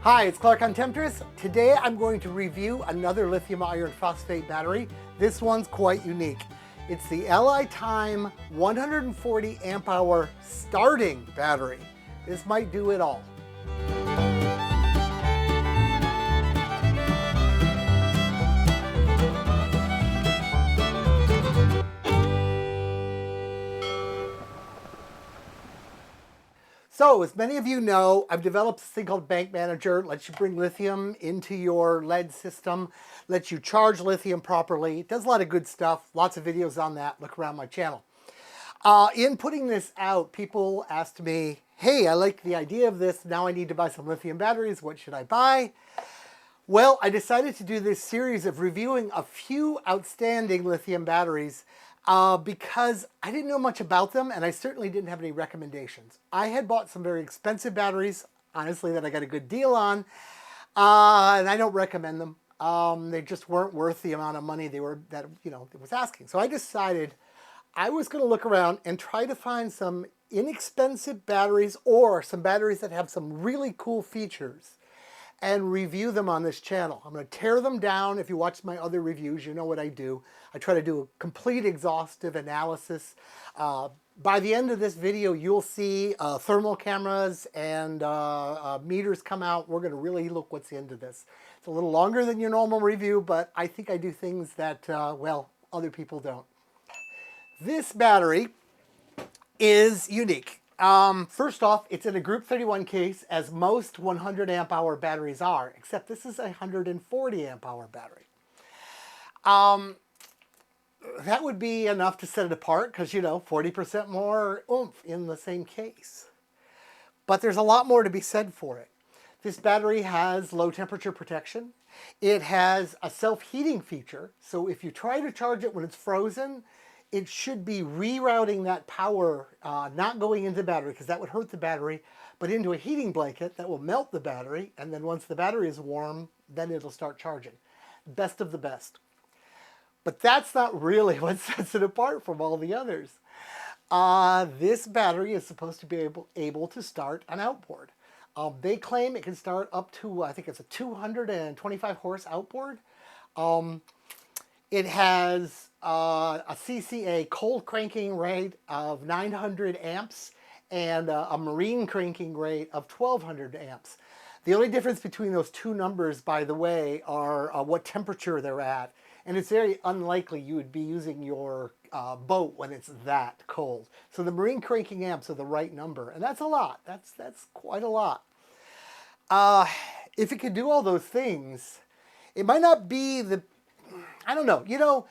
Hi, it's Clark on Temptress. Today I'm going to review another lithium iron phosphate battery. This one's quite unique. It's the LiTime 140 amp hour starting battery. This might do it all. So, as many of you know, I've developed this thing called BankManager. Lets you bring lithium into your lead system, lets you charge lithium properly. It does a lot of good stuff. Lots of videos on that. Look around my channel. In putting this out, people asked me, hey, I like the idea of this. Now I need to buy some lithium batteries. What should I buy? Well, I decided to do this series of reviewing a few outstanding lithium batteries because I didn't know much about them, and I certainly didn't have any recommendations. I had bought some very expensive batteries, honestly, that I got a good deal on, and I don't recommend them. They just weren't worth the amount of money it was asking. So I decided I was going to look around and try to find some inexpensive batteries or some batteries that have some really cool features and review them on this channel. I'm going to tear them down. If you watch my other reviews, you know what I do. I try to do a complete exhaustive analysis. By the end of this video, you'll see thermal cameras and meters come out. We're going to really look what's into this. It's a little longer than your normal review, but I think I do things that, well, other people don't. This battery is unique. First off, it's in a Group 31 case, as most 100 amp hour batteries are, except this is a 140 amp hour battery. That would be enough to set it apart because, 40% more oomph in the same case. But there's a lot more to be said for it. This battery has low temperature protection. It has a self-heating feature, so if you try to charge it when it's frozen, it should be rerouting that power, not going into the battery because that would hurt the battery, but into a heating blanket that will melt the battery, and then once the battery is warm, then it'll start charging. Best of the best. But that's not really what sets it apart from all the others. This battery is supposed to be able to start an outboard. They claim it can start up to, I think it's a 225 horse outboard. It has a CCA cold cranking rate of 900 amps and a marine cranking rate of 1200 amps. The only difference between those two numbers, by the way, are what temperature they're at. And it's very unlikely you would be using your boat when it's that cold. So the marine cranking amps are the right number, and that's a lot. That's quite a lot. If it could do all those things, it might not be I don't know.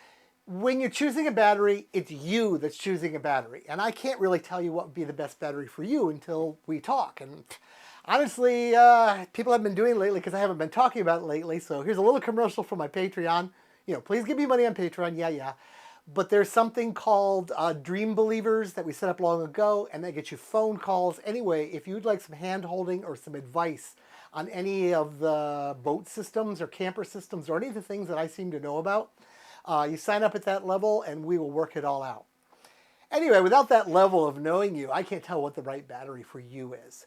When you're choosing a battery, it's you that's choosing a battery. And I can't really tell you what would be the best battery for you until we talk. And honestly, people have been doing it lately because I haven't been talking about it lately. So here's a little commercial for my Patreon. Please give me money on Patreon. Yeah. But there's something called Dream Believers that we set up long ago, and that gets you phone calls. Anyway, if you'd like some hand-holding or some advice on any of the boat systems or camper systems or any of the things that I seem to know about, you sign up at that level and we will work it all out. Anyway, without that level of knowing you, I can't tell what the right battery for you is.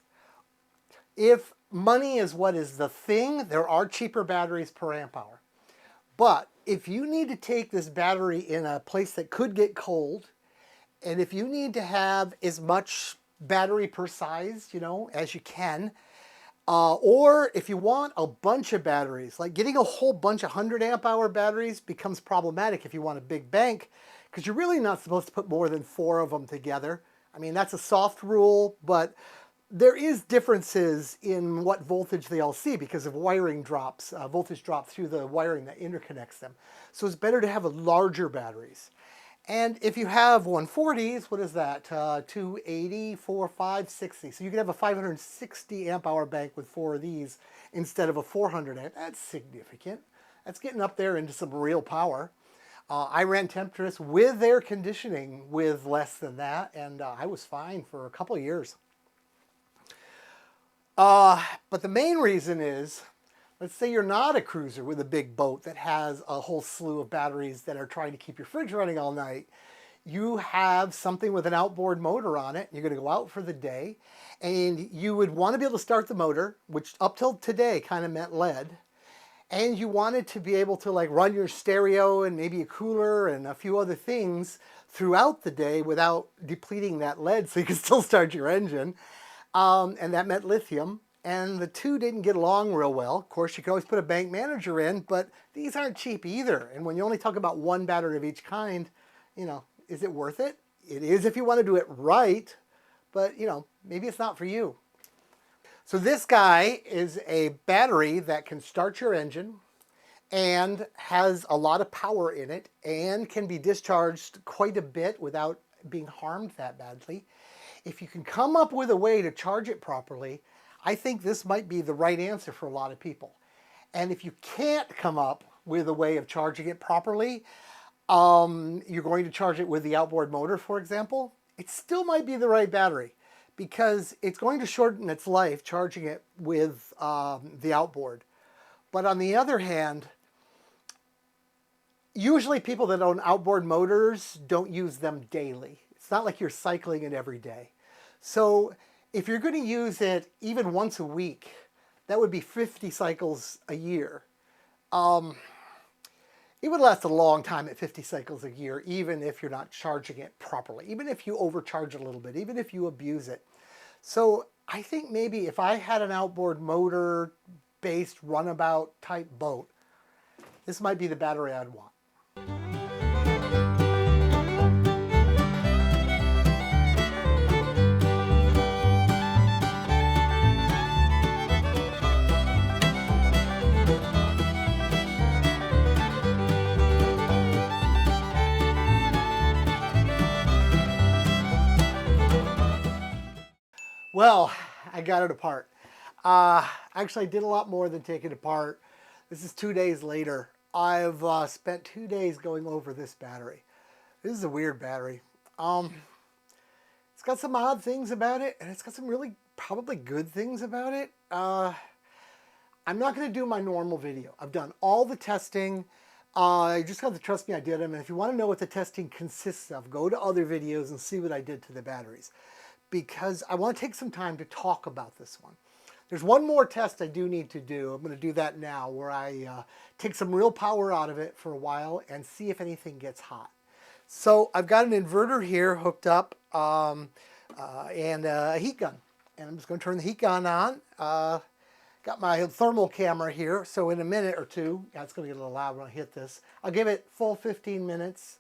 If money is what is the thing, there are cheaper batteries per amp hour. But if you need to take this battery in a place that could get cold, and if you need to have as much battery per size, as you can, or if you want a bunch of batteries, like getting a whole bunch of 100 amp hour batteries becomes problematic if you want a big bank, because you're really not supposed to put more than 4 of them together. I mean, that's a soft rule, but there is differences in what voltage they all see because of wiring drops, voltage drop through the wiring that interconnects them. So it's better to have larger batteries. And if you have 140s, what is that? 280, 4, 5, 60. So you can have a 560 amp hour bank with 4 of these instead of a 400 amp. That's significant. That's getting up there into some real power. I ran Temptress with air conditioning with less than that, and I was fine for a couple of years. But the main reason is, let's say you're not a cruiser with a big boat that has a whole slew of batteries that are trying to keep your fridge running all night. you have something with an outboard motor on it. You're going to go out for the day, and you would want to be able to start the motor, which up till today kind of meant lead. And you wanted to be able to like run your stereo and maybe a cooler and a few other things throughout the day without depleting that lead so you can still start your engine. And that meant lithium. And the two didn't get along real well. Of course, you can always put a BankManager in, but these aren't cheap either. And when you only talk about one battery of each kind, you know, is it worth it? It is if you want to do it right, but you know, maybe it's not for you. So this guy is a battery that can start your engine and has a lot of power in it and can be discharged quite a bit without being harmed that badly. If you can come up with a way to charge it properly, I think this might be the right answer for a lot of people. And if you can't come up with a way of charging it properly, you're going to charge it with the outboard motor, for example, it still might be the right battery because it's going to shorten its life charging it with the outboard. But on the other hand, usually people that own outboard motors don't use them daily. It's not like you're cycling it every day. So if you're going to use it even once a week, that would be 50 cycles a year. It would last a long time at 50 cycles a year, even if you're not charging it properly, even if you overcharge a little bit, even if you abuse it. So I think maybe if I had an outboard motor-based runabout type boat, this might be the battery I'd want. Well, I got it apart. Actually, I did a lot more than take it apart. This is 2 days later. I've spent 2 days going over this battery. This is a weird battery. It's got some odd things about it, and it's got some really probably good things about it. I'm not going to do my normal video. I've done all the testing. You just have to trust me, I did them. And if you want to know what the testing consists of, go to other videos and see what I did to the batteries. Because I want to take some time to talk about this one. There's one more test I do need to do. I'm going to do that now where I take some real power out of it for a while and see if anything gets hot. So I've got an inverter here hooked up and a heat gun. And I'm just going to turn the heat gun on. Got my thermal camera here. So in a minute or two, yeah, it's going to get a little loud when I hit this. I'll give it full 15 minutes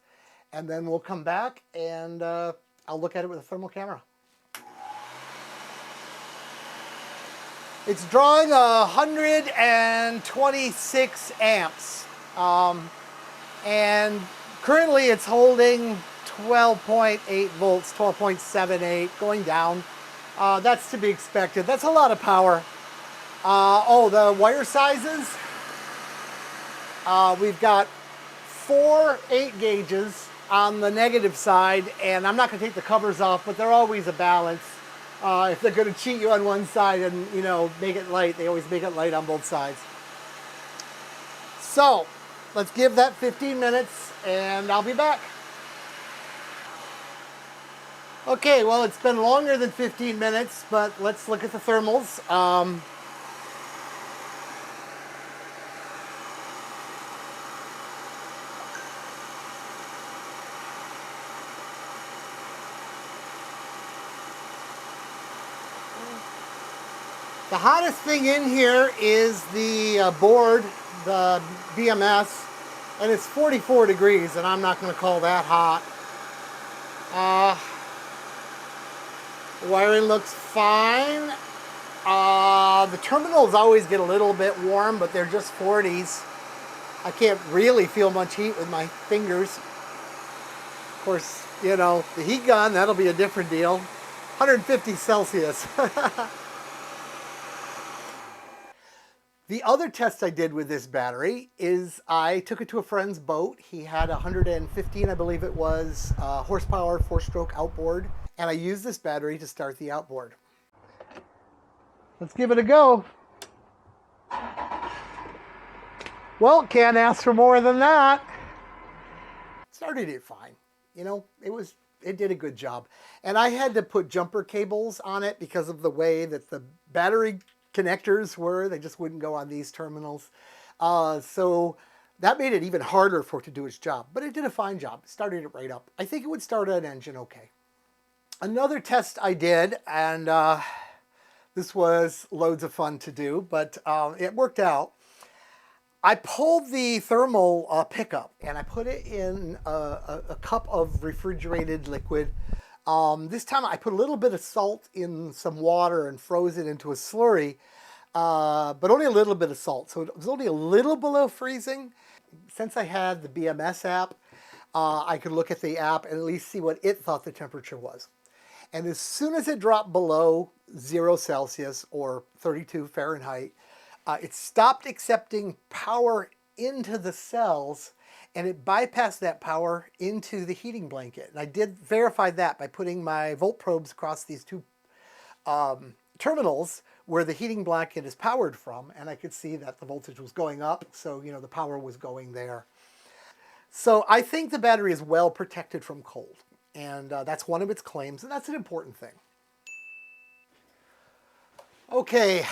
and then we'll come back and I'll look at it with a thermal camera. It's drawing 126 amps, and currently it's holding 12.8 volts, 12.78, going down. That's to be expected. That's a lot of power. Oh, the wire sizes. We've got 4 8 gauges on the negative side, and I'm not going to take the covers off, but they're always a balance. If they're going to cheat you on one side and, you know, make it light, they always make it light on both sides. So, let's give that 15 minutes and I'll be back. Okay, well, it's been longer than 15 minutes, but let's look at the thermals. The hottest thing in here is the board, the BMS, and it's 44 degrees, and I'm not going to call that hot. Wiring looks fine. The terminals always get a little bit warm, but they're just 40s. I can't really feel much heat with my fingers. Of course, you know, the heat gun, that'll be a different deal. 150 Celsius. The other test I did with this battery is I took it to a friend's boat. He had 115, I believe it was, horsepower 4-stroke outboard. And I used this battery to start the outboard. Let's give it a go. Well, can't ask for more than that. Started it fine. you know, it did a good job. And I had to put jumper cables on it because of the way that the battery connectors were. They just wouldn't go on these terminals. So that made it even harder for it to do its job. But it did a fine job. It started it right up. I think it would start an engine okay. Another test I did, and this was loads of fun to do, but it worked out. I pulled the thermal pickup and I put it in a cup of refrigerated liquid. This time I put a little bit of salt in some water and froze it into a slurry, but only a little bit of salt. So it was only a little below freezing. Since I had the BMS app, I could look at the app and at least see what it thought the temperature was. And as soon as it dropped below 0 Celsius or 32 Fahrenheit, it stopped accepting power into the cells and it bypassed that power into the heating blanket. And I did verify that by putting my volt probes across these two terminals where the heating blanket is powered from, and I could see that the voltage was going up, so you know the power was going there. So I think the battery is well protected from cold, and that's one of its claims, and that's an important thing. Okay,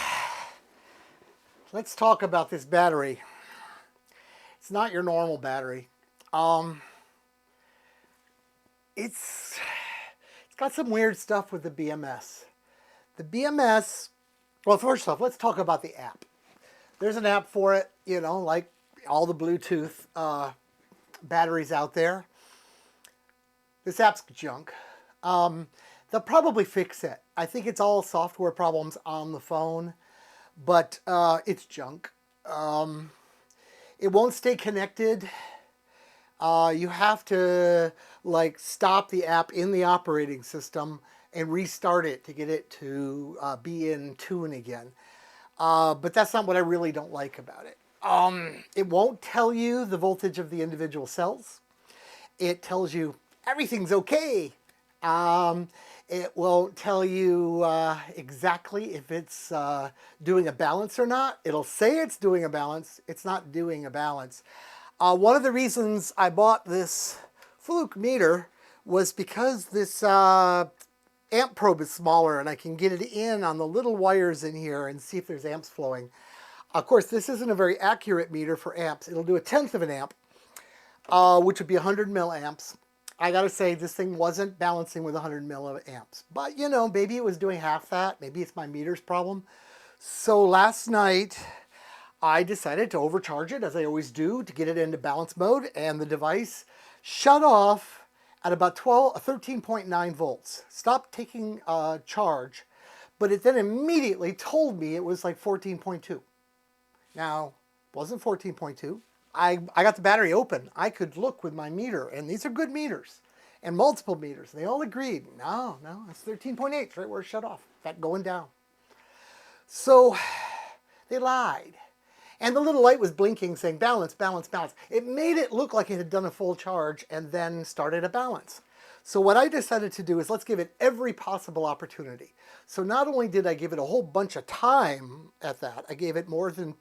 let's talk about this battery. It's not your normal battery. It's got some weird stuff with the BMS. The BMS, well, first off, let's talk about the app. There's an app for it, you know, like all the Bluetooth batteries out there. This app's junk. They'll probably fix it. I think it's all software problems on the phone, but it's junk. It won't stay connected. You have to like stop the app in the operating system and restart it to get it to be in tune again. But that's not what I really don't like about it. It won't tell you the voltage of the individual cells. It tells you everything's okay. It won't tell you exactly if it's doing a balance or not. It'll say it's doing a balance. It's not doing a balance. One of the reasons I bought this Fluke meter was because this amp probe is smaller and I can get it in on the little wires in here and see if there's amps flowing. Of course, this isn't a very accurate meter for amps. It'll do 1/10 of an amp, which would be 100 milliamps. I gotta say, this thing wasn't balancing with 100 milliamps. But, you know, maybe it was doing half that. Maybe it's my meter's problem. So last night, I decided to overcharge it, as I always do, to get it into balance mode, and the device shut off at about 13.9 volts. Stopped taking charge, but it then immediately told me it was like 14.2. Now, it wasn't 14.2. I got the battery open. I could look with my meter, and these are good meters, and multiple meters. They all agreed, no, it's 13.8, it's right where it shut off. In fact, going down. So they lied. And the little light was blinking saying balance, balance, balance. It made it look like it had done a full charge and then started a balance. So what I decided to do is let's give it every possible opportunity. So not only did I give it a whole bunch of time at that, I gave it more than,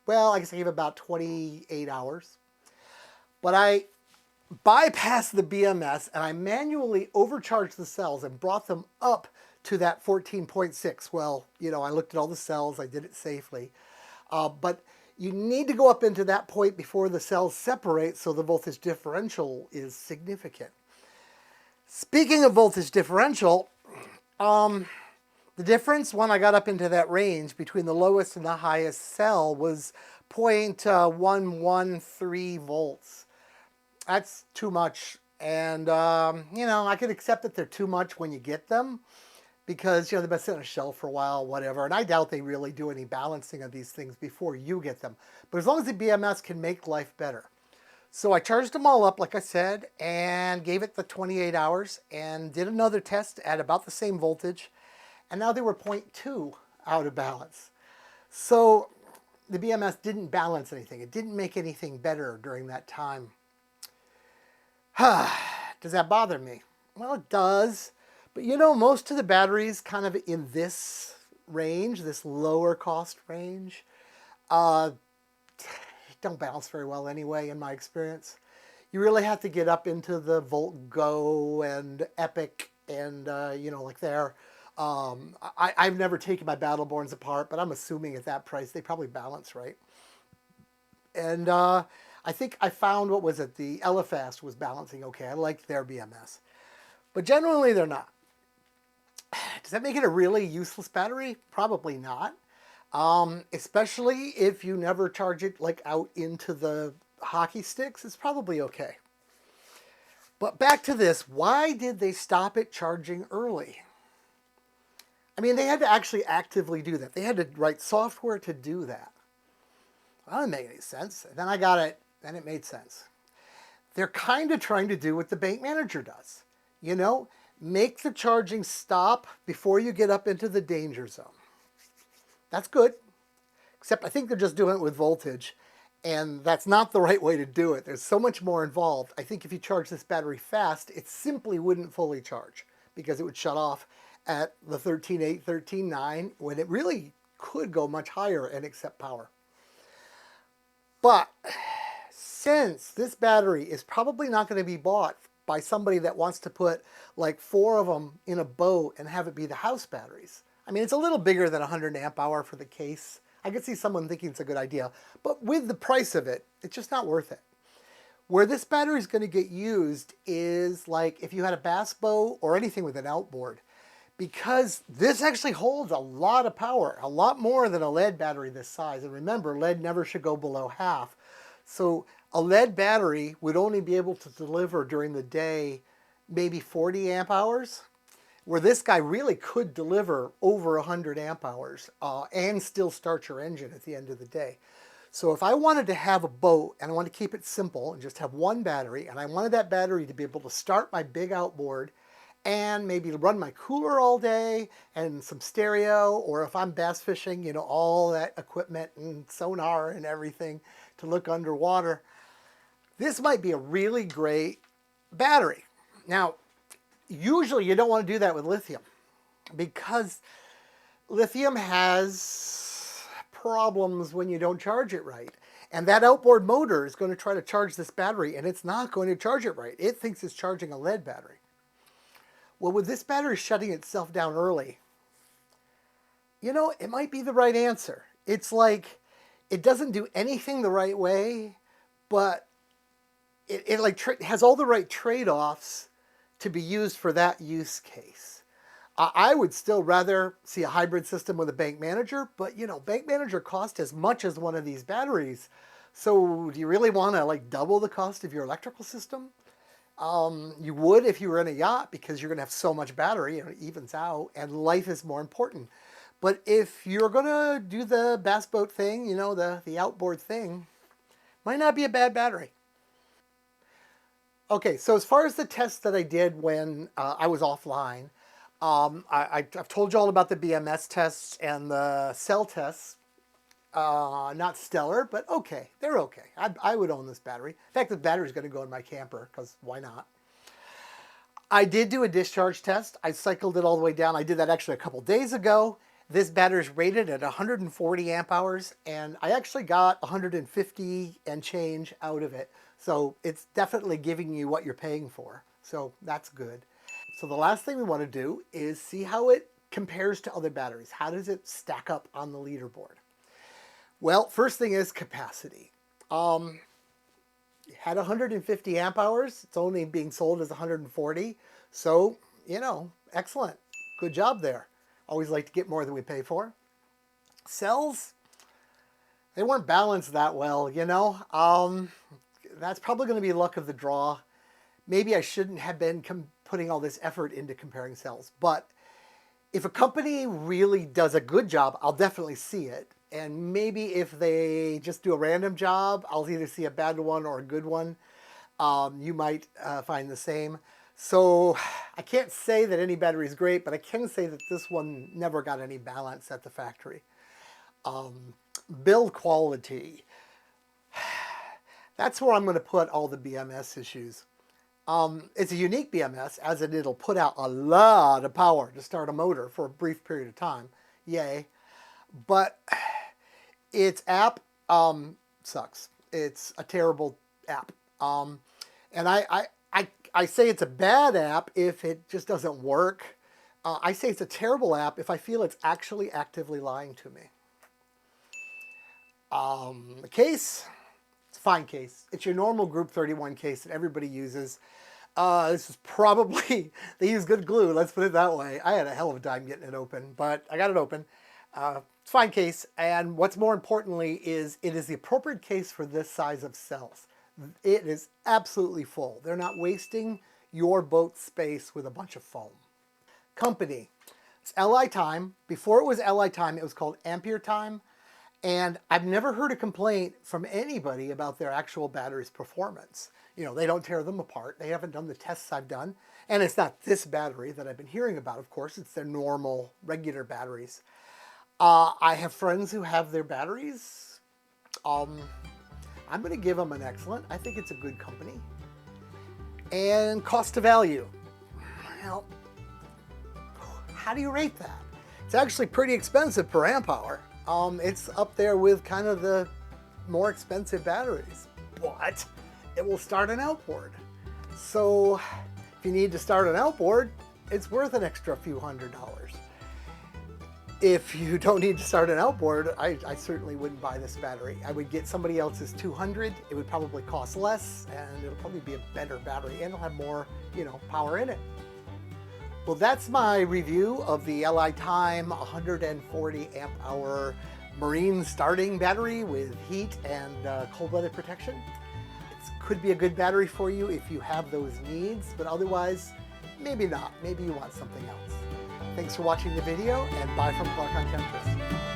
well, I guess I gave it about 28 hours. But I bypassed the BMS and I manually overcharged the cells and brought them up to that 14.6. Well, you know, I looked at all the cells, I did it safely. But you need to go up into that point before the cells separate so the voltage differential is significant. Speaking of voltage differential, the difference when I got up into that range between the lowest and the highest cell was 0.113 volts. That's too much. And, you know, I could accept that they're too much when you get them, because, you know, they've been sitting on a shelf for a while, whatever. And I doubt they really do any balancing of these things before you get them. But as long as the BMS can make life better. So I charged them all up, like I said, and gave it the 28 hours and did another test at about the same voltage. And now they were 0.2 out of balance. So the BMS didn't balance anything. It didn't make anything better during that time. Does that bother me? Well, it does. But you know, most of the batteries kind of in this range, this lower cost range, don't balance very well anyway, in my experience. You really have to get up into the Volt Go and Epic and, like there. I've never taken my Battleborns apart, but I'm assuming at that price they probably balance right. And I think I found, what was it, the Elefast was balancing okay. I liked their BMS. But generally they're not. Does that make it a really useless battery? Probably not. Especially if you never charge it like out into the hockey sticks, it's probably okay. But back to this, why did they stop it charging early? I mean, they had to actually actively do that. They had to write software to do that. Well, that didn't make any sense. And then I got it, then it made sense. They're kind of trying to do what the BankManager does. You know, make the charging stop before you get up into the danger zone. That's good. Except I think they're just doing it with voltage. And that's not the right way to do it. There's so much more involved. I think if you charge this battery fast, it simply wouldn't fully charge because it would shut off at the 13.8, 13.9 when it really could go much higher and accept power. But since this battery is probably not going to be bought by somebody that wants to put like 4 of them in a boat and have it be the house batteries. I mean, it's a little bigger than 100 amp hour for the case. I could see someone thinking it's a good idea, but with the price of it, it's just not worth it. Where this battery is going to get used is like if you had a bass boat or anything with an outboard, because this actually holds a lot of power, a lot more than a lead battery this size. And remember, lead never should go below half. So a lead battery would only be able to deliver during the day maybe 40 amp hours, where this guy really could deliver over 100 amp hours and still start your engine at the end of the day. So if I wanted to have a boat and I wanted to keep it simple and just have one battery, and I wanted that battery to be able to start my big outboard and maybe run my cooler all day and some stereo, or if I'm bass fishing, all that equipment and sonar and everything to look underwater, this might be a really great battery. Now, usually you don't want to do that with lithium because lithium has problems when you don't charge it right. And that outboard motor is going to try to charge this battery and it's not going to charge it right. It thinks it's charging a lead battery. Well, with this battery shutting itself down early, it might be the right answer. It's like it doesn't do anything the right way, but it has all the right trade-offs to be used for that use case. I would still rather see a hybrid system with a BankManager, but BankManager costs as much as one of these batteries. So do you really want to double the cost of your electrical system? You would if you were in a yacht because you're going to have so much battery, it evens out, and life is more important. But if you're going to do the bass boat thing, the outboard thing, might not be a bad battery. Okay, so as far as the tests that I did when I was offline, I've told you all about the BMS tests and the cell tests. Not stellar, but okay. They're okay. I would own this battery. In fact, the battery's going to go in my camper because why not? I did do a discharge test. I cycled it all the way down. I did that actually a couple days ago. This battery's rated at 140 amp hours, and I actually got 150 and change out of it. So it's definitely giving you what you're paying for. So that's good. So the last thing we want to do is see how it compares to other batteries. How does it stack up on the leaderboard? Well, first thing is capacity. It had 150 amp hours. It's only being sold as 140. So, excellent. Good job there. Always like to get more than we pay for. Cells, they weren't balanced that well, That's probably going to be luck of the draw. Maybe I shouldn't have been putting all this effort into comparing cells. But if a company really does a good job, I'll definitely see it. And maybe if they just do a random job, I'll either see a bad one or a good one. You might find the same. So I can't say that any battery is great, but I can say that this one never got any balance at the factory. Build quality. That's where I'm going to put all the BMS issues. It's a unique BMS, as in it'll put out a lot of power to start a motor for a brief period of time. Yay. But its app sucks. It's a terrible app. And I say it's a bad app if it just doesn't work. I say it's a terrible app if I feel it's actually actively lying to me. The case, it's a fine case. It's your normal Group 31 case that everybody uses. This is probably, they use good glue, let's put it that way. I had a hell of a time getting it open, but I got it open. It's a fine case, and what's more importantly is it is the appropriate case for this size of cells. It is absolutely full. They're not wasting your boat space with a bunch of foam. Company, it's LiTime. Before it was LiTime, it was called Ampere Time, and I've never heard a complaint from anybody about their actual battery's performance. You know, they don't tear them apart. They haven't done the tests I've done. And it's not this battery that I've been hearing about, of course. It's their normal, regular batteries. I have friends who have their batteries. I'm going to give them an excellent. I think it's a good company. And cost to value. Well, how do you rate that? It's actually pretty expensive per amp hour. It's up there with kind of the more expensive batteries. But it will start an outboard. So if you need to start an outboard, it's worth an extra few $100s. If you don't need to start an outboard, I certainly wouldn't buy this battery. I would get somebody else's 200. It would probably cost less, and it'll probably be a better battery, and it'll have more, power in it. Well, that's my review of the LiTime 140 amp hour marine starting battery with heat and cold weather protection. It could be a good battery for you if you have those needs, but otherwise, maybe not. Maybe you want something else. Thanks for watching the video, and bye from Clark on Temptress.